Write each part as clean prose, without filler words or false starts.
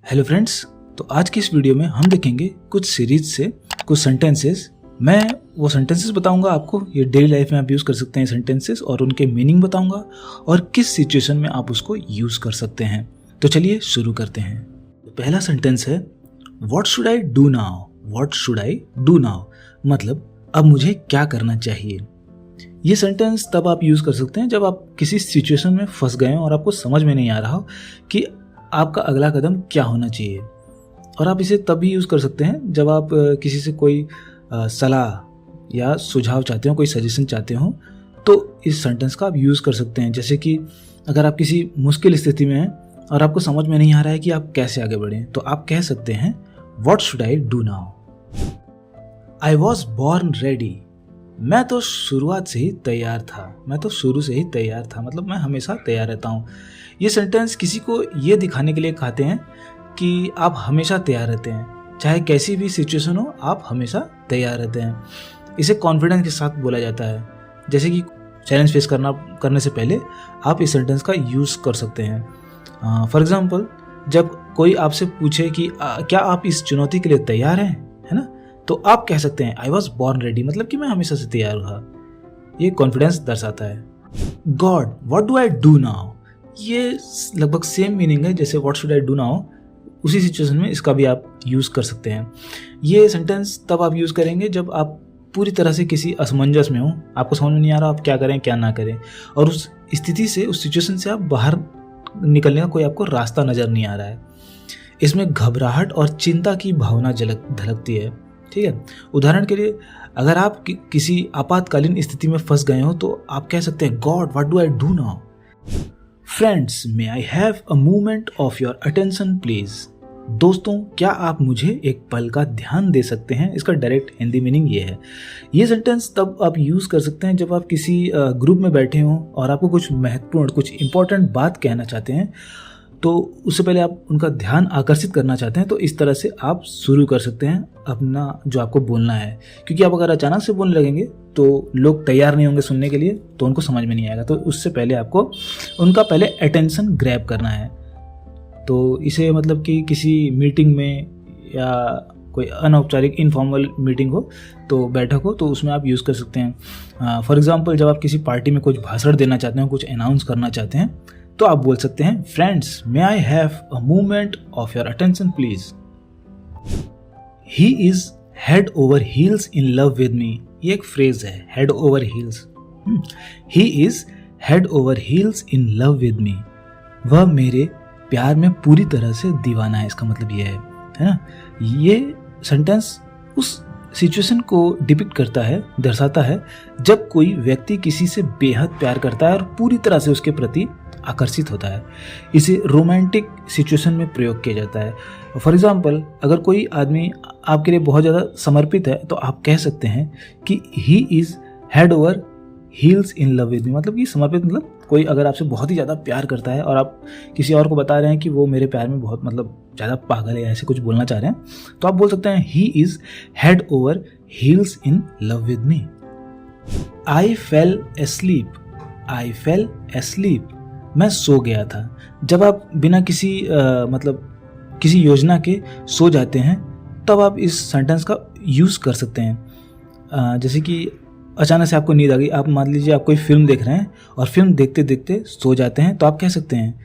Hello friends, तो आज की इस वीडियो में हम देखेंगे कुछ सीरीज से कुछ सेंटेंसेस। मैं वो सेंटेंसेस बताऊंगा आपको, ये डेली लाइफ में आप यूज़ कर सकते हैं सेंटेंसेस, और उनके मीनिंग बताऊंगा और किस सिचुएशन में आप उसको यूज़ कर सकते हैं। तो चलिए शुरू करते हैं। पहला सेंटेंस है what should I do now. What should I do now मतलब अब मुझे क्या करना चाहिए। ये सेंटेंस तब आप यूज़ कर सकते हैं जब आप किसी सिचुएशन में फंस गए हो और आपको समझ में नहीं आ रहा हो कि आपका अगला कदम क्या होना चाहिए। और आप इसे तब भी यूज़ कर सकते हैं जब आप किसी से कोई सलाह या सुझाव चाहते हो, कोई सजेशन चाहते हो, तो इस सेंटेंस का आप यूज़ कर सकते हैं। जैसे कि अगर आप किसी मुश्किल स्थिति में हैं और आपको समझ में नहीं आ रहा है कि आप कैसे आगे बढ़ें, तो आप कह सकते हैं what should I do now. I was born ready. मैं तो शुरुआत से ही तैयार था। मैं तो शुरू से ही तैयार था मतलब मैं हमेशा तैयार रहता हूँ। ये सेंटेंस किसी को ये दिखाने के लिए कहते हैं कि आप हमेशा तैयार रहते हैं, चाहे कैसी भी सिचुएशन हो आप हमेशा तैयार रहते हैं। इसे कॉन्फिडेंस के साथ बोला जाता है। जैसे कि चैलेंज फेस करने से पहले आप इस सेंटेंस का यूज़ कर सकते हैं। फॉर एग्जाम्पल, जब कोई आपसे पूछे कि क्या आप इस चुनौती के लिए तैयार हैं, है ना, तो आप कह सकते हैं आई वॉज बॉर्न रेडी, मतलब कि मैं हमेशा से तैयार हुआ। ये कॉन्फिडेंस दर्शाता है। God what do I do now, ये लगभग सेम मीनिंग है जैसे what should I do now. उसी सिचुएशन में इसका भी आप यूज़ कर सकते हैं। ये सेंटेंस तब आप यूज़ करेंगे जब आप पूरी तरह से किसी असमंजस में हो, आपको समझ में नहीं आ रहा आप क्या करें क्या ना करें, और उस स्थिति से, उस सिचुएशन से आप बाहर निकलने का कोई आपको रास्ता नज़र नहीं आ रहा है। इसमें घबराहट और चिंता की भावना झलकती है। ठीक है, उदाहरण के लिए अगर आप किसी आपातकालीन स्थिति में फंस गए हो तो आप कह सकते हैं God what do I do now. Friends may I have a moment of your attention please. दोस्तों क्या आप मुझे एक पल का ध्यान दे सकते हैं। इसका डायरेक्ट हिंदी मीनिंग ये है। ये सेंटेंस तब आप यूज़ कर सकते हैं जब आप किसी ग्रुप में बैठे हों और आपको कुछ महत्वपूर्ण, कुछ इंपॉर्टेंट बात कहना चाहते हैं, तो उससे पहले आप उनका ध्यान आकर्षित करना चाहते हैं, तो इस तरह से आप शुरू कर सकते हैं अपना जो आपको बोलना है। क्योंकि आप अगर अचानक से बोलने लगेंगे तो लोग तैयार नहीं होंगे सुनने के लिए, तो उनको समझ में नहीं आएगा। तो उससे पहले आपको उनका पहले अटेंशन ग्रैब करना है। तो इसे मतलब कि किसी मीटिंग में या कोई अनौपचारिक इनफॉर्मल मीटिंग हो, तो बैठक हो, तो उसमें आप यूज़ कर सकते हैं। फॉर एग्जाम्पल, जब आप किसी पार्टी में कुछ भाषण देना चाहते हैं, कुछ अनाउंस करना चाहते हैं, तो आप बोल सकते हैं friends may I have a moment of your attention please. He is head over heels in love with me. ये एक फ्रेज है, head over heels. He is head over heels in love with me. वह मेरे प्यार में पूरी तरह से दीवाना है। इसका मतलब ये है ना। ये सेंटेंस उस सिचुएशन को डिपिक्ट करता है, दर्शाता है, जब कोई व्यक्ति किसी से बेहद प्यार करता है और पूरी तरह से उसके प्रति आकर्षित होता है। इसे रोमांटिक सिचुएशन में प्रयोग किया जाता है। फॉर एग्जाम्पल, अगर कोई आदमी आपके लिए बहुत ज़्यादा समर्पित है, तो आप कह सकते हैं कि he is head over heels in love with me. मतलब कि समर्पित मतलब कोई अगर आपसे बहुत ही ज़्यादा प्यार करता है और आप किसी और को बता रहे हैं कि वो मेरे प्यार में बहुत मतलब ज़्यादा पागल है, ऐसे कुछ बोलना चाह रहे हैं, तो आप बोल सकते हैं he is head over heels in love with me. I fail asleep. I fail asleep, मैं सो गया था। जब आप बिना किसी मतलब किसी योजना के सो जाते हैं, तब आप इस सेंटेंस का यूज़ कर सकते हैं। जैसे कि अचानक से आपको नींद आ गई, आप मान लीजिए आप कोई फिल्म देख रहे हैं और फिल्म देखते देखते सो जाते हैं, तो आप कह सकते हैं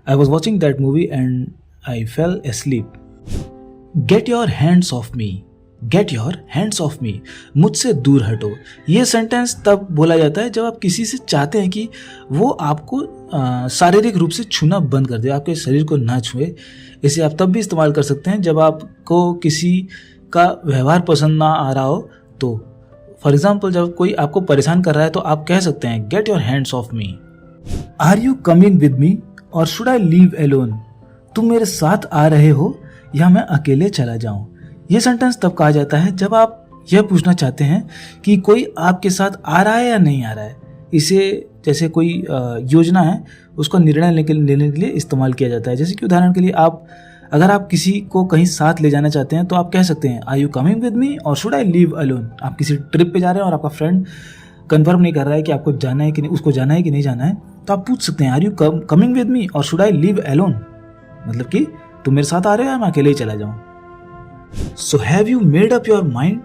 I was watching that movie and I fail asleep. Gate your hands off me. Gate your hands off मी, मुझसे दूर हटो। ये सेंटेंस तब बोला जाता है जब आप किसी से चाहते हैं कि वो आपको शारीरिक रूप से छूना बंद कर दे, आपके शरीर को ना छुए। इसे आप तब भी इस्तेमाल कर सकते हैं जब आपको किसी का व्यवहार पसंद ना आ रहा हो। तो फॉर एग्जाम्पल, जब कोई आपको परेशान कर रहा है, तो आप कह सकते हैं get your hands off me. Are you coming with me और शुड आई लीव एलोन। तुम मेरे साथ आ रहे हो या मैं अकेले चला जाऊं। ये सेंटेंस तब कहा जाता है जब आप यह पूछना चाहते हैं कि कोई आपके साथ आ रहा है या नहीं आ रहा है। इसे जैसे कोई योजना है, उसका निर्णय लेने के लिए इस्तेमाल किया जाता है। जैसे कि उदाहरण के लिए अगर आप किसी को कहीं साथ ले जाना चाहते हैं, तो आप कह सकते हैं are you coming with me और शुड आई लीव अलोन। आप किसी ट्रिप पे जा रहे हैं और आपका फ्रेंड कंफर्म नहीं कर रहा है कि आपको जाना है कि नहीं, उसको जाना है कि नहीं जाना है, तो आप पूछ सकते हैं are you coming with me और शुड आई लीव अलोन। मतलब कि तुम मेरे साथ आ रहे हो या मैं अकेले ही चला जाऊं? सो have you made up your mind?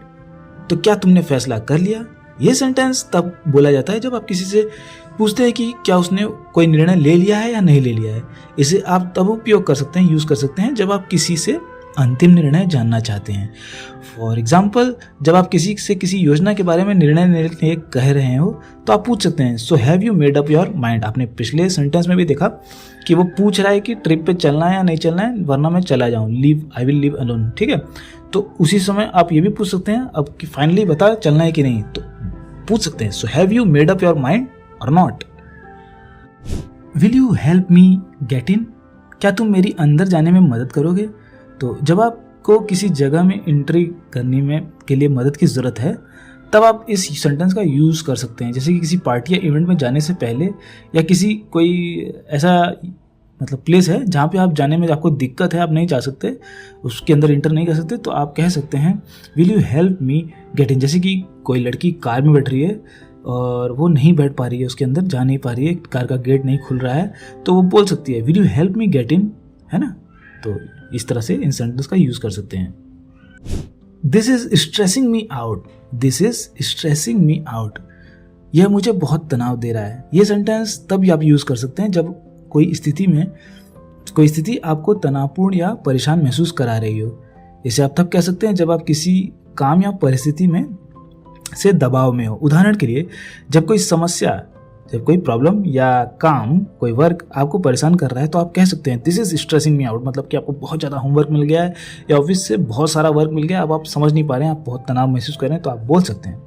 तो क्या तुमने फैसला कर लिया? ये सेंटेंस तब बोला जाता है जब आप किसी से पूछते हैं कि क्या उसने कोई निर्णय ले लिया है या नहीं ले लिया है। इसे आप तब उपयोग कर सकते हैं, यूज कर सकते हैं जब आप किसी से अंतिम निर्णय जानना चाहते हैं। फॉर एग्जाम्पल, जब आप किसी से किसी योजना के बारे में निर्णय लेने के लिए कह रहे हो तो आप पूछ सकते हैं so have you made up your mind. आपने पिछले सेंटेंस में भी देखा कि वो पूछ रहा है कि ट्रिप पे चलना है या नहीं चलना है, वरना मैं चला जाऊँ, आई विल लीव अलोन। ठीक है, तो उसी समय आप ये भी पूछ सकते हैं अब कि फाइनली बता चलना है कि नहीं, तो पूछ सकते हैं so have you made up your mind और not. Will you help me get in? क्या तुम मेरी अंदर जाने में मदद करोगे? तो जब आपको किसी जगह में एंट्री करने में के लिए मदद की ज़रूरत है तब आप इस सेंटेंस का यूज़ कर सकते हैं। जैसे कि किसी पार्टी या इवेंट में जाने से पहले, या किसी कोई ऐसा मतलब प्लेस है जहाँ पे आप जाने में आपको दिक्कत है, आप नहीं जा सकते, उसके अंदर इंटर नहीं कर सकते, तो आप कह सकते हैं will you help me get इन। जैसे कि कोई लड़की कार में बैठ रही है और वो नहीं बैठ पा रही है, उसके अंदर जा नहीं पा रही है, कार का गेट नहीं खुल रहा है, तो वो बोल सकती है will you help me get इन, है ना। तो इस तरह से इन सेंटेंस का यूज़ कर सकते हैं। This is stressing me out, this is stressing me out, यह मुझे बहुत तनाव दे रहा है। ये सेंटेंस तब आप यूज़ कर सकते हैं जब कोई स्थिति आपको तनावपूर्ण या परेशान महसूस करा रही हो। इसे आप तब कह सकते हैं जब आप किसी काम या परिस्थिति में से दबाव में हो। उदाहरण के लिए, जब कोई समस्या, जब कोई प्रॉब्लम या काम, कोई वर्क आपको परेशान कर रहा है तो आप कह सकते हैं this is stressing me out. मतलब कि आपको बहुत ज़्यादा होमवर्क मिल गया है या ऑफिस से बहुत सारा वर्क मिल गया, अब आप समझ नहीं पा रहे हैं, आप बहुत तनाव महसूस कर रहे हैं, तो आप बोल सकते हैं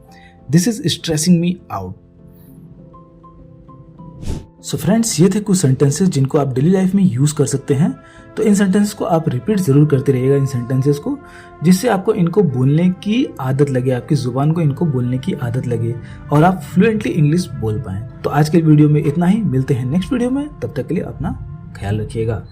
this is stressing me out. So friends, ये थे कुछ सेंटेंसेस जिनको आप डेली लाइफ में यूज़ कर सकते हैं। तो इन सेंटेंसेस को आप रिपीट ज़रूर करते रहिएगा, इन सेंटेंसेस को, जिससे आपको इनको बोलने की आदत लगे, आपकी ज़ुबान को इनको बोलने की आदत लगे और आप फ्लुएंटली इंग्लिश बोल पाएँ। तो आज के वीडियो में इतना ही, मिलते हैं नेक्स्ट वीडियो में, तब तक के लिए अपना ख्याल रखिएगा।